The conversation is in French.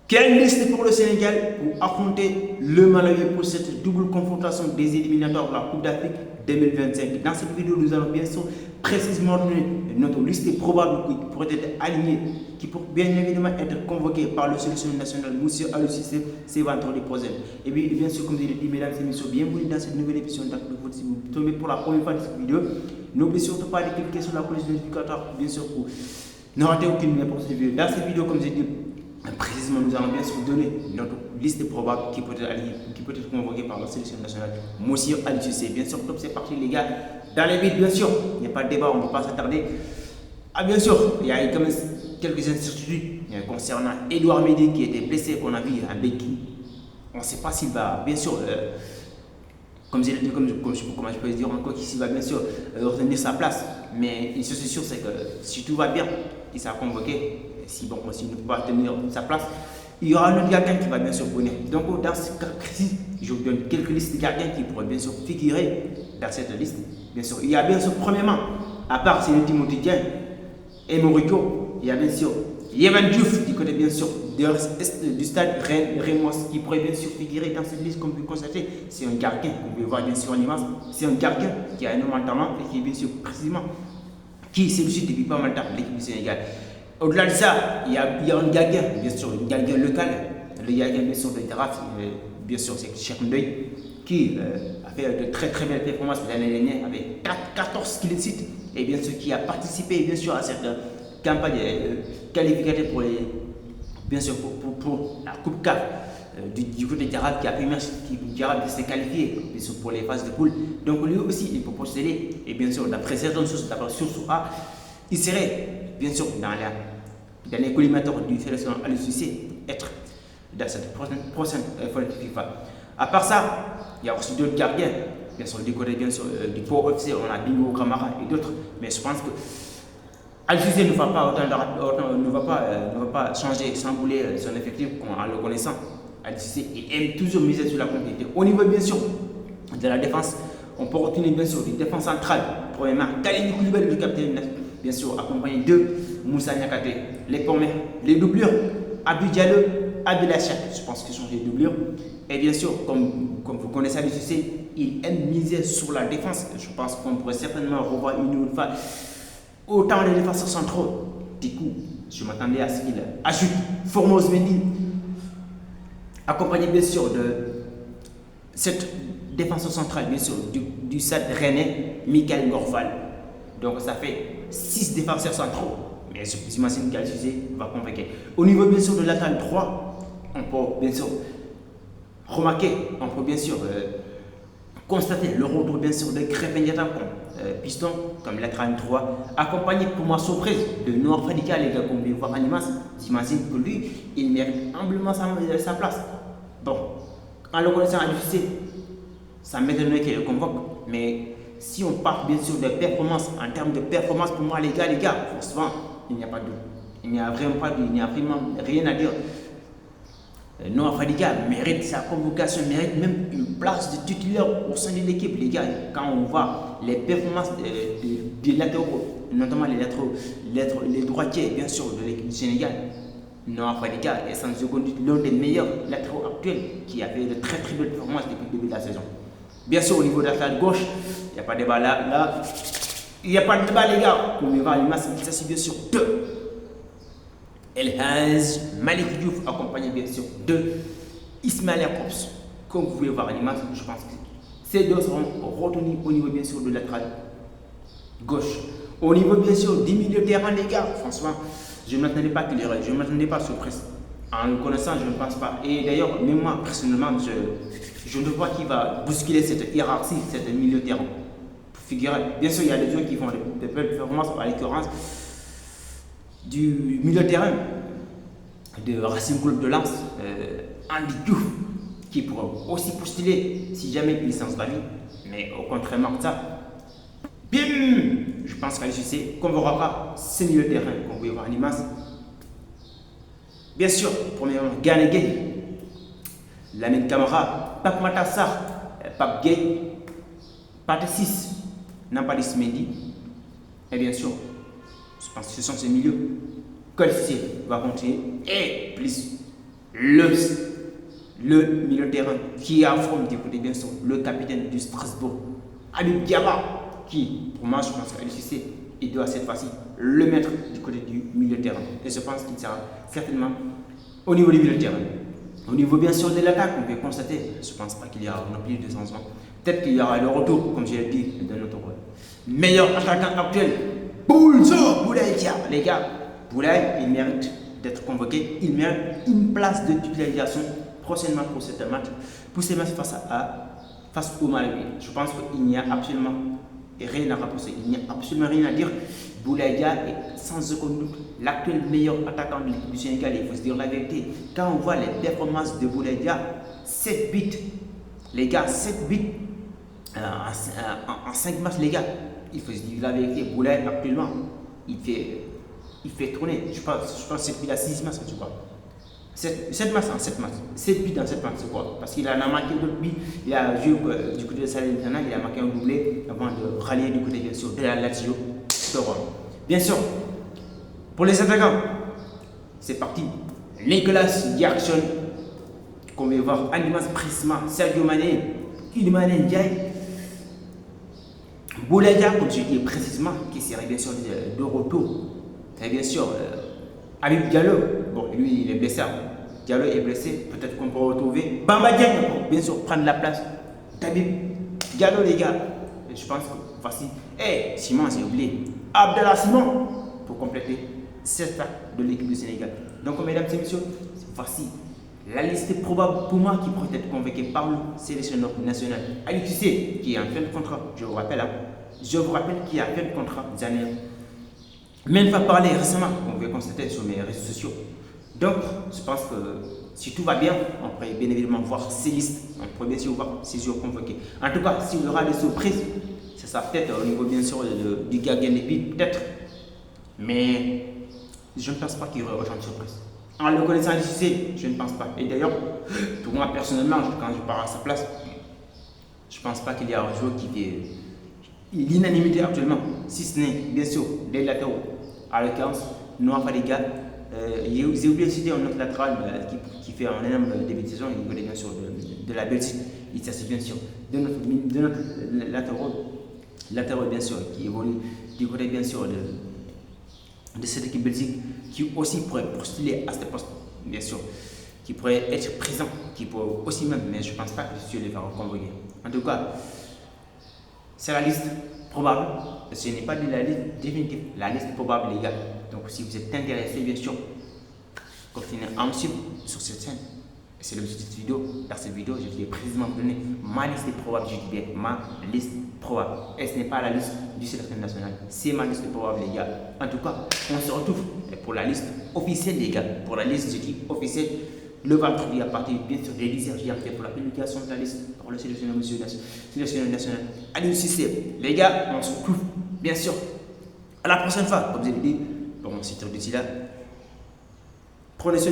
Quelle liste pour le Sénégal pour affronter le Malawi pour cette double confrontation des éliminatoires de la Coupe d'Afrique 2025? Dans cette vidéo, nous allons bien sûr précisément donner notre liste probable qui pourrait être alignée, qui pourrait bien évidemment être convoquée par le sélectionneur national Monsieur Aliou Cissé, c'est vendredi prochain. Et bien sûr, comme je l'ai dit, mesdames et messieurs, bienvenue dans cette nouvelle émission d'Actu de Foot. Si vous tombez pour la première fois de cette vidéo, n'oubliez surtout pas de cliquer sur la cloche notificatoire, bien sûr, pour ne rater aucune n'importe quelle vidéo. Dans cette vidéo, comme j'ai dit, précisément, nous allons bien sûr donner notre liste probable qui peut être alignée, qui peut être convoquée par la sélection nationale. Monsieur Aliou Cissé, bien sûr, top, c'est parti les gars. Dans les buts, bien sûr, il n'y a pas de débat, on ne va pas s'attarder. Ah bien sûr, il y a quand même quelques incertitudes concernant Edouard Mendy qui était blessé, qu'on a vu à Béki. On ne sait pas s'il va, bien sûr, comme je peux dire encore, qu'il va bien sûr retenir sa place. Mais une chose est sûre, c'est que si tout va bien, il sera convoqué. Si bon, s'il ne peut pas tenir sa place, il y aura un autre gardien qui va bien sûr venir. Donc dans ce cas précis, je vous donne quelques listes de gardiens qui pourraient bien sûr figurer dans cette liste. Bien sûr, il y a bien sûr premièrement, à part c'est Timothée Dieng et Morico, il y a bien sûr Yvan Diouf du côté bien sûr du stade Rémois qui pourrait bien sûr figurer dans cette liste. Comme vous constatez, c'est un gardien, vous pouvez voir bien sûr en image, c'est un gardien qui a énormément de talent et qui est bien sûr précisément qui séduit depuis pas mal de temps l'équipe du Sénégal. Au-delà de ça, il y a un gardien, bien sûr, un gardien local, le gardien bien sûr de Taraf, bien sûr c'est Cheikh Ndoye, qui a fait de très très belles performances l'année dernière avec 14 clean-sheets et bien sûr qui a participé bien sûr à cette campagne qualificative pour bien sûr pour la Coupe CAF du côté d'Arab qui a permis de se qualifier bien sûr, pour les phases de poule. Donc lui aussi il peut procéder et bien sûr d'après certaines sources, d'après source A, il serait bien sûr dans les collimateurs du sélectionneur Aliou Cissé être dans cette prochaine FIFA. À part ça, il y a aussi d'autres gardiens, bien sûr du côté bien sûr du Port FC, on a Bingo Camara et d'autres, mais je pense que Aliou Cissé ne va pas changer, chambouler son effectif en le connaissant. Aliou Cissé il aime toujours miser sur la continuité. Au niveau bien sûr de la défense, on peut retenir bien sûr des défenses centrales. Premièrement, Kalidou Koulibaly, le capitaine, bien sûr accompagné de Moussa Niakhaté, les pommiers, les doublures, Abdou Diallo, Abdel Achak, je pense qu'ils sont les doublures. Et bien sûr, comme vous connaissez Aliou Cissé, il aime miser sur la défense. Je pense qu'on pourrait certainement revoir une autre fois autant les défenseurs centraux. Du coup, je m'attendais à ce qu'il ajoute Formose Mendy, accompagné bien sûr de cette défenseur centrale, bien sûr, du stade rennais, Michael Ngorval. Donc ça fait 6 défenseurs centraux. Mais j'imagine qu'Aliou Cissé va convoquer. Au niveau bien sûr de l'attaque droit, on peut bien sûr remarquer, on peut bien sûr constater le retour bien sûr de Krépin Diatta comme piston, comme latéral droit, accompagné pour ma surprise de Noir Fadika, les gars, comme vous voir en image. J'imagine que lui, il mérite humblement sa place. Bon, en le connaissant Aliou Cissé, ça m'étonnerait qu'il le convoque, mais si on parle bien sûr de performance, en termes de performance pour moi les gars, forcément, il n'y a pas de doute. Il n'y a vraiment rien à dire. Noah Fadiga mérite sa convocation, mérite même une place de titulaire au sein de l'équipe, les gars. Quand on voit les performances des latéraux, notamment les droitiers, bien sûr, de l'équipe du Sénégal, Noah Fadiga est sans seconde l'un des meilleurs latéraux actuels qui a fait de très très belles performances depuis le début de la saison. Bien sûr, au niveau de la flanque gauche, il n'y a pas de débat là. Il n'y a pas de débat, les gars. Pour me voir l'image, il s'agit bien sûr de El Hadj Malick Diouf, accompagné bien sûr de Ismaël Jakobs. Comme vous pouvez voir l'image, je pense que ces deux seront retenus au niveau bien sûr de latéral gauche. Au niveau bien sûr du milieu de terrain, les gars, franchement, je ne m'attendais pas qu'il y aurait, je ne m'attendais pas à surprise. En le connaissant, je ne pense pas. Et d'ailleurs, même moi, personnellement, je ne vois qui va bousculer cette hiérarchie, cette milieu de terrain. Pour figurer, bien sûr, il y a des gens qui font des belles performances, à l'occurrence du milieu de terrain de Racing Club de Lens, Andy Diouf, qui pourra aussi postuler si jamais il licence la vie. Mais au contraire de ça, bim, je pense qu'Aliou Cissé convoquera ce milieu de terrain qu'on peut voir en image. Bien sûr, premièrement, Gana Gueye, Lamine Camara, Pape Matar Sarr, Pape Gueye, Pathé Ciss, Nampalys Mendy. Et bien sûr, je pense que ce sont ces milieux que Cissé va continuer. Et plus, le, le milieu de terrain qui affronte du côté bien sûr le capitaine du Strasbourg, Habib Diarra, qui pour moi je pense qu'Aliou Cissé il doit cette fois-ci le mettre du côté du milieu de terrain. Et je pense qu'il sera certainement au niveau du milieu de terrain. Au niveau bien sûr de l'attaque, on peut constater, je ne pense pas qu'il y aura non plus de changement. Peut-être qu'il y aura le retour, comme je l'ai dit, de notre meilleur attaquant actuel, Boulaye Dia. Les gars, Boulaye, il mérite d'être convoqué, il mérite une place de titularisation prochainement pour ce match, face au Malawi. Je pense qu'il n'y a absolument rien à rapprocher, il n'y a absolument rien à dire. Boulaye Dia est sans aucun doute l'actuel meilleur attaquant de l'équipe du Sénégal. Il faut se dire la vérité. Quand on voit les performances de Boulaye Dia, 7 buts, les gars, 7 buts en 5 matchs, les gars. Il faut se dire la vérité. Boulaye actuellement, il fait tourner. Je pense que c'est la 6 matchs, tu vois. 7 matchs en 7 matchs. 7 buts dans 7 matchs, c'est quoi? Parce qu'il en a marqué d'autres buts. Il a joué du côté de Salernitana, il a marqué un doublé avant de rallier du côté bien sûr de la Lazio. Bien sûr, pour les attaquants, c'est parti. Nicolas Jackson, qu'on va voir, Animas Prisma, Sadio Mané, Iliman Ndiaye, Boulaye Dia, comme je dis précisément, qui serait bien sûr de retour. Et bien sûr, Habib Diallo, bon, lui il est blessé. Diallo est blessé, peut-être qu'on peut retrouver Bamba Dieng pour bien sûr prendre la place d'Habib Diallo, les gars. Et je pense que voici. Simon, j'ai oublié. Abdallah Simon pour compléter cette attaque de l'équipe du Sénégal. Donc, mesdames et messieurs, voici la liste probable pour moi qui pourrait être convoquée par le sélectionneur national Aliou Cissé, qui est en fin de contrat. Je vous rappelle qu'il est en fin de contrat des années. Même pas parlé récemment, on peut constater sur mes réseaux sociaux. Donc, je pense que si tout va bien, on pourrait bien évidemment voir ces listes. On pourrait bien sûr voir ces jours convoqués. En tout cas, s'il y aura des surprises, ça sera peut-être au niveau bien sûr du gardien de but, peut-être. Mais je ne pense pas qu'il y aurait autant de surprises. En le connaissant Aliou Cissé, je ne pense pas. Et d'ailleurs, pour moi personnellement, quand je pars à sa place, je ne pense pas qu'il y a un joueur qui fait l'unanimité actuellement, si ce n'est bien sûr les latéraux. À l'occurrence, Noah Fadiga. J'ai oublié de citer un autre latéral qui fait un énorme début de saison, il connaît bien sûr de la Belgique. Il s'agit bien sûr de notre latéral bien sûr, qui évolue du côté bien sûr de cette équipe belgique, qui aussi pourrait postuler à ce poste, bien sûr, qui pourrait être présent, qui pourrait aussi même, mais je ne pense pas que je les va convoquer. En tout cas, c'est la liste probable, ce n'est pas de la liste définitive, la liste probable, les gars. Donc, si vous êtes intéressé, bien sûr, continuez à me suivre sur cette chaîne. C'est l'objectif de cette vidéo. Dans cette vidéo, je vais précisément donner ma liste probable, je dis bien ma liste probable. Et ce n'est pas la liste du sélectionneur national, c'est ma liste probable, les gars. En tout cas, on se retrouve pour la liste officielle, les gars. Pour la liste, je dis officielle, le vendredi à partir bien sûr des 10h, j'ai pour la publication de la liste pour le sélectionneur national Aliou Cissé. Les gars, on se retrouve bien sûr à la prochaine fois. Comme vous avez dit, bon, c'est tout d'ici là. Prenez soin de vous.